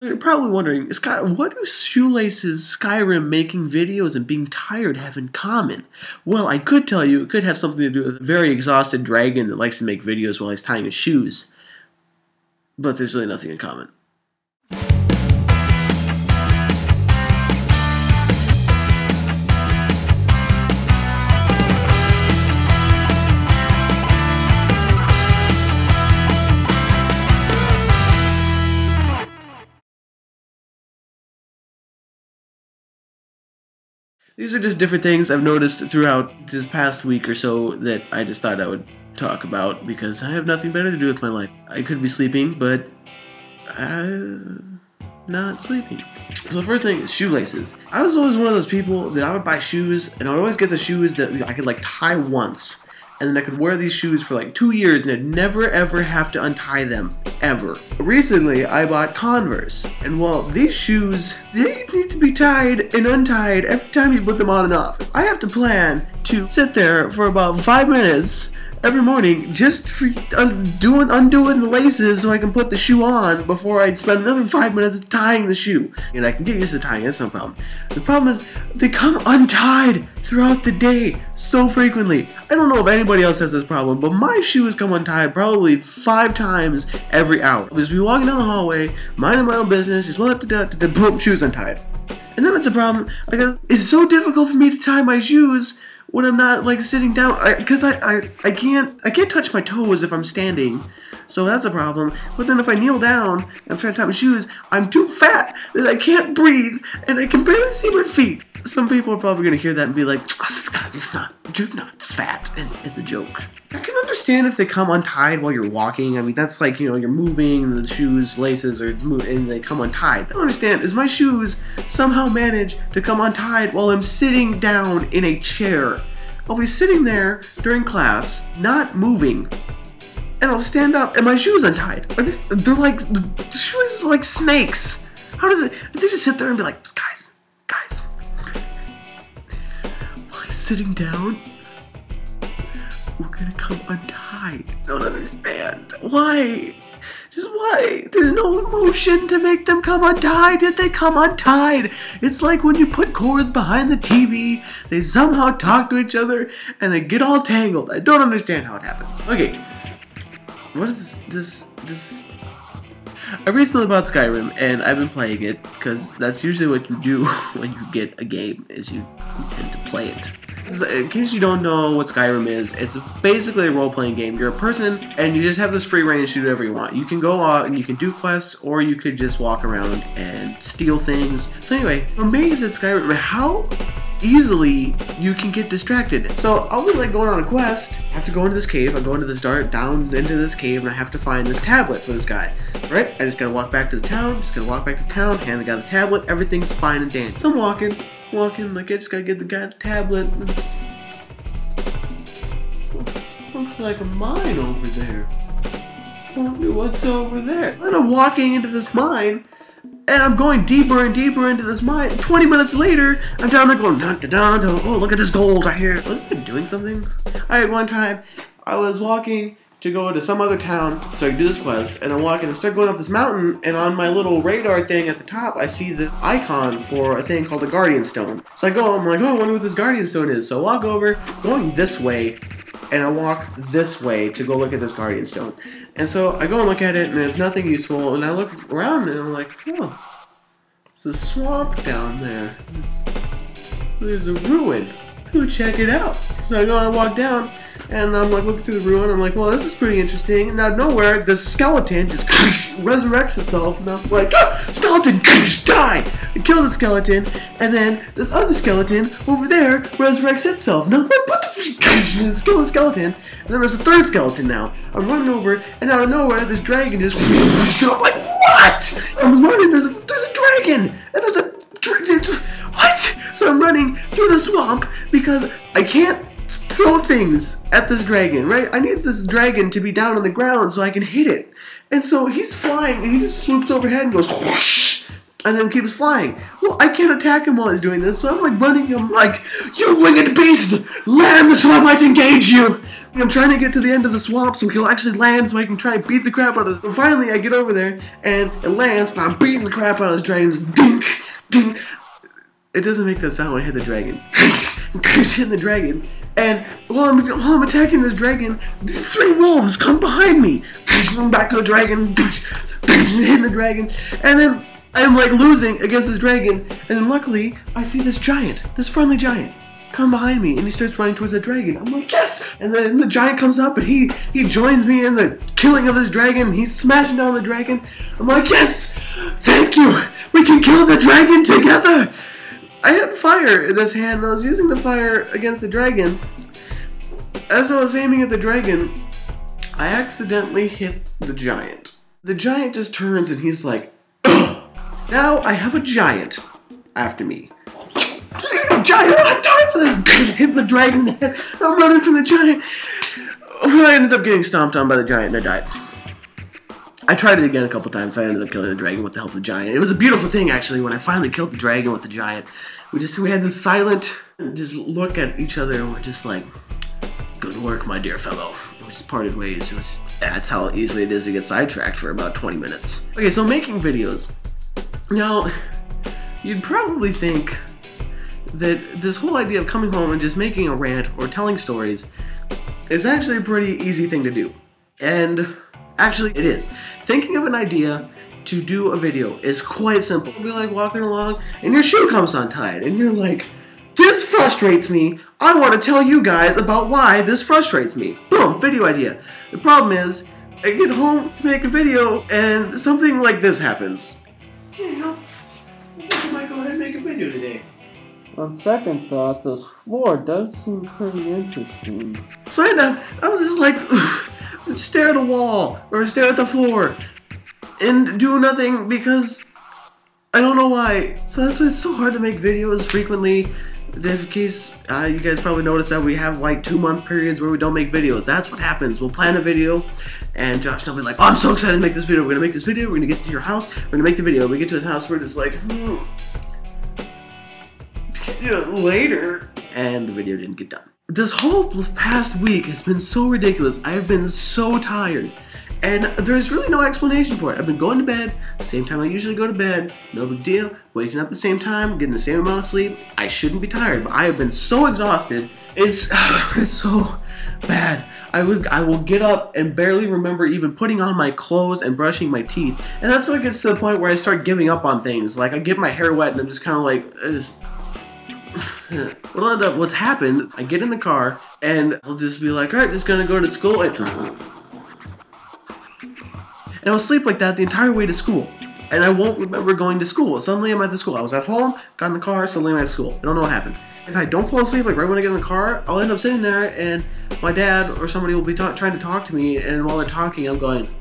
You're probably wondering, Scott, what do Shoelaces, Skyrim, making videos, and being tired have in common? Well, I could tell you it could have something to do with a very exhausted dragon that likes to make videos while he's tying his shoes. But there's really nothing in common. These are just different things I've noticed throughout this past week or so that I just thought I would talk about because I have nothing better to do with my life. I could be sleeping, but I'm not sleeping. So the first thing is shoelaces. I was always one of those people that I would buy shoes, and I would always get the shoes that I could like tie once. And then I could wear these shoes for like 2 years and I'd never ever have to untie them, ever. Recently, I bought Converse, and well, these shoes, they need to be tied and untied every time you put them on and off. I have to plan to sit there for about 5 minutes every morning just for undoing the laces so I can put the shoe on before I'd spend another 5 minutes tying the shoe. And I can get used to tying, that's no problem. The problem is they come untied throughout the day so frequently. I don't know if anybody else has this problem, but my shoes come untied probably 5 times every hour. I'll just be walking down the hallway, minding my own business, just boom, shoes untied. And then it's a problem because it's so difficult for me to tie my shoes when I'm not like sitting down, because I can't touch my toes if I'm standing, so that's a problem. But then if I kneel down and I'm trying to tie my shoes, I'm too fat that I can't breathe and I can barely see my feet. Some people are probably gonna hear that and be like, oh, Scott, you're not fat, and it's a joke. I can understand if they come untied while you're walking. I mean, that's like, you know, you're moving and the shoes, laces, and they come untied. I don't understand is my shoes somehow manage to come untied while I'm sitting down in a chair. I'll be sitting there during class, not moving, and I'll stand up and my shoes untied. They're like, the shoes are like snakes. How does it, do they just sit there and be like, guys, while I'm sitting down, we're gonna come untied. I don't understand. Why? Just why? There's no emotion to make them come untied. Did they come untied? It's like when you put cords behind the TV, they somehow talk to each other and they get all tangled. I don't understand how it happens. Okay, what is this? I recently bought Skyrim and I've been playing it because that's usually what you do when you get a game, is you tend to play it. In case you don't know what Skyrim is, it's basically a role-playing game. You're a person, and you just have this free reign to do whatever you want. You can go out and you can do quests, or you could just walk around and steal things. So anyway, I'm amazed at Skyrim how easily you can get distracted. So I'll be like going on a quest, I have to go into this cave, I go into this down into this cave, and I have to find this tablet for this guy, right? I just gotta walk back to the town, hand the guy the tablet, everything's fine and dandy. So I'm walking, like I just gotta get the guy the tablet. Looks like a mine over there. I wonder what's over there. And I'm walking into this mine, and I'm going deeper and deeper into this mine. 20 minutes later, I'm down there going, dun, dun, dun, dun. Oh, look at this gold right here. Was I doing something? One time, I was walking to go to some other town so I could do this quest, and I'm walking, I start going up this mountain, and on my little radar thing at the top, I see the icon for a thing called a Guardian Stone. So I go, I'm like, oh, I wonder what this Guardian Stone is. So I walk over, going this way, and I walk this way to go look at this Guardian Stone. And so I go and look at it, and there's nothing useful, and I look around, and I'm like, oh, there's a swamp down there. There's a ruin. Let's go check it out. So I go and I walk down, and I'm like looking through the ruin. I'm like, well, this is pretty interesting. And out of nowhere, the skeleton just resurrects itself. And I'm like, ah, skeleton, die! I kill the skeleton, and then this other skeleton over there resurrects itself. And I'm like, what the f***? Kill the skeleton. And then there's a third skeleton now. I'm running over, and out of nowhere, this dragon just. And I'm like, what? I'm running. There's a dragon, and there's a what? So I'm running through the swamp because I can't throw things at this dragon, right? I need this dragon to be down on the ground so I can hit it. And so he's flying and he just swoops overhead and goes whoosh, and then keeps flying. Well, I can't attack him while he's doing this, so I'm like running him like, "You winged beast, land so I might engage you!" And I'm trying to get to the end of the swamp so he'll actually land so I can try and beat the crap out of it. So finally I get over there, and it lands, and I'm beating the crap out of this dragon. Just dink, dink. It doesn't make that sound when I hit the dragon. Hitting the dragon, and while I'm attacking this dragon, these 3 wolves come behind me. Back to the dragon, hitting the dragon, and then I'm like losing against this dragon, and then luckily I see this giant, this friendly giant, come behind me, and he starts running towards the dragon. I'm like, yes! And then the giant comes up, and he joins me in the killing of this dragon. He's smashing down the dragon. I'm like, yes! Thank you! We can kill the dragon together! I had fire in this hand, and I was using the fire against the dragon. As I was aiming at the dragon, I accidentally hit the giant. The giant just turns, and he's like, ugh! Now I have a giant after me. Giant, I'm dying for this! Hit the dragon in the head. I'm running from the giant. I ended up getting stomped on by the giant, and I died. I tried it again a couple times. I ended up killing the dragon with the help of the giant. It was a beautiful thing, actually, when I finally killed the dragon with the giant. We had this silent, just look at each other, and we're just like, good work, my dear fellow. We just parted ways. That's how easily it is to get sidetracked for about 20 minutes. Okay, so making videos. Now, you'd probably think that this whole idea of coming home and just making a rant or telling stories is actually a pretty easy thing to do. And actually, it is. Thinking of an idea to do a video is quite simple. You'll be like walking along and your shoe comes untied and you're like, this frustrates me. I want to tell you guys about why this frustrates me. Boom, video idea. The problem is, I get home to make a video and something like this happens. You know, I might go ahead and make a video today. On second thought, this floor does seem pretty interesting. So I was just like, stare at a wall or stare at the floor and do nothing because I don't know why. So that's why it's so hard to make videos frequently. In case you guys probably noticed that we have like 2-month periods where we don't make videos. That's what happens. We'll plan a video and Josh will be like, oh, I'm so excited to make this video. We're gonna make this video. We're gonna get to your house. We're gonna make the video. We get to his house. We're just like, later, and the video didn't get done. This whole past week has been so ridiculous. I have been so tired, and there's really no explanation for it. I've been going to bed same time I usually go to bed, no big deal. Waking up the same time, getting the same amount of sleep. I shouldn't be tired, but I have been so exhausted. It's so bad. I will get up and barely remember even putting on my clothes and brushing my teeth, and that's when it gets to the point where I start giving up on things. Like I get my hair wet, and I'm just kind of like, what's happened, I get in the car and I'll just be like, alright, just gonna go to school, and I'll sleep like that the entire way to school, and I won't remember going to school. Suddenly I'm at the school. I was at home, got in the car, suddenly I'm at school. I don't know what happened. If I don't fall asleep like right when I get in the car, I'll end up sitting there and my dad or somebody will be trying to talk to me, and while they're talking I'm going,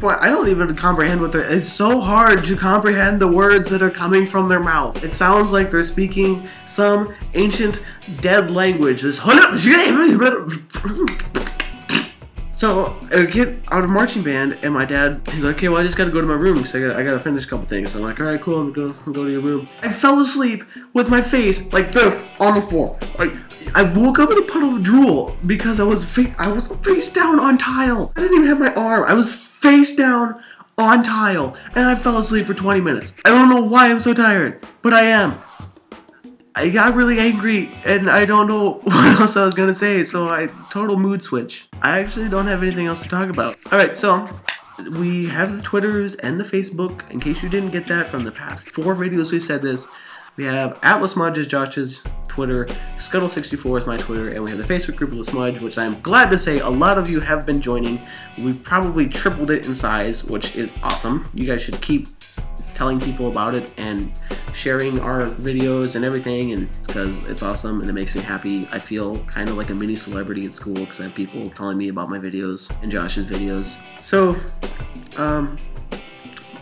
boy, I don't even comprehend what they're... It's so hard to comprehend the words that are coming from their mouth. It sounds like they're speaking some ancient dead language. This... So I get out of marching band, and my dad, he's like, okay, well, I just gotta go to my room because I gotta finish a couple things. So I'm like, all right, cool, I'm gonna go to your room. I fell asleep with my face like this on the floor. Like, I woke up in a puddle of drool because I was face down on tile. I didn't even have my arm. I was face down on tile, and I fell asleep for 20 minutes. I don't know why I'm so tired, but I am. I got really angry, and I don't know what else I was gonna say, so total mood switch. I actually don't have anything else to talk about. Alright, so we have the Twitters and the Facebook, in case you didn't get that from the past 4 videos we've said this. We have LaSmuge is Josh's Twitter, Scuttle64 is my Twitter, and we have the Facebook group of LaSmuge, which I'm glad to say a lot of you have been joining. We've probably tripled it in size, which is awesome. You guys should keep telling people about it and sharing our videos and everything, and because it's awesome and it makes me happy. I feel kind of like a mini celebrity at school because I have people telling me about my videos and Josh's videos. So,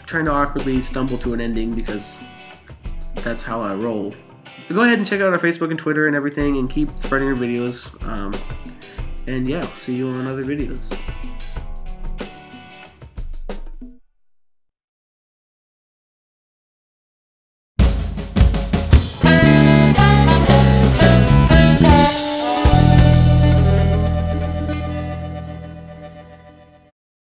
trying to awkwardly stumble to an ending because that's how I roll. So go ahead and check out our Facebook and Twitter and everything and keep spreading our videos. And yeah, I'll see you on other videos.